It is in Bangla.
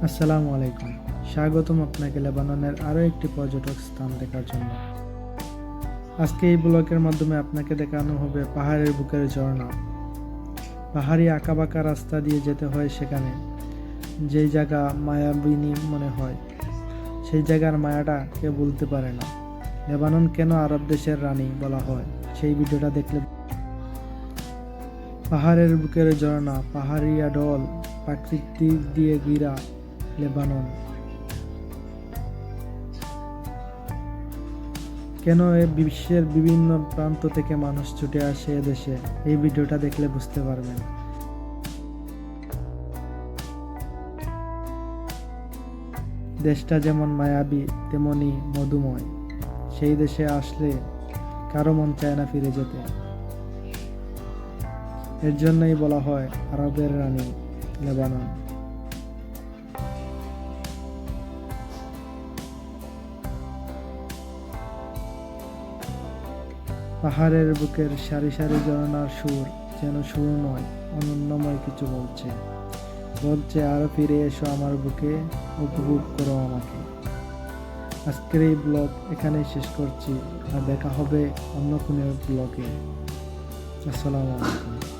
আসসালামু আলাইকুম। স্বাগতম আপনাকে লেবাননের আরও একটি পর্যটক স্থান দেখার জন্য। আজকে এই ব্লগের মাধ্যমে আপনাকে দেখানো হবে পাহাড়ের বুকের ঝর্ণা। পাহাড়ি আঁকাবাঁকা রাস্তা দিয়ে যেতে হয় সেখানে, যেই জায়গা মায়াবিনী মনে হয়, সেই জায়গার মায়াটা কেউ বলতে পারে না। লেবানন কেন আরব দেশের রানী বলা হয়, সেই ভিডিওটা দেখলে। পাহাড়ের বুকের ঝর্ণা, পাহাড়ি ঢল, প্রাকৃতিক দিয়ে ঘেরা লেবানন। কেন বিশ্বের বিভিন্ন প্রান্ত থেকে মানুষ ছুটে আসে এদেশে, এই ভিডিওটা দেখলে বুঝতে পারবেন। দেশটা যেমন মায়াবী তেমনি মধুময়। সেই দেশে আসলে কারো মন চায় না ফিরে যেতে। এর জন্যই বলা হয় আরবের রানী লেবানন। পাহাড়ের বুকের সারি সারি ঝরনার সুর যেন সুর নয়, অনন্যময় কিছু বলছে। আরো ফিরে এসো আমার বুকে, উপভোগ করো আমাকে। আজকের এই ব্লগ এখানেই শেষ করছি, আর দেখা হবে অন্য কোনো ব্লগে। আসসালামু আলাইকুম।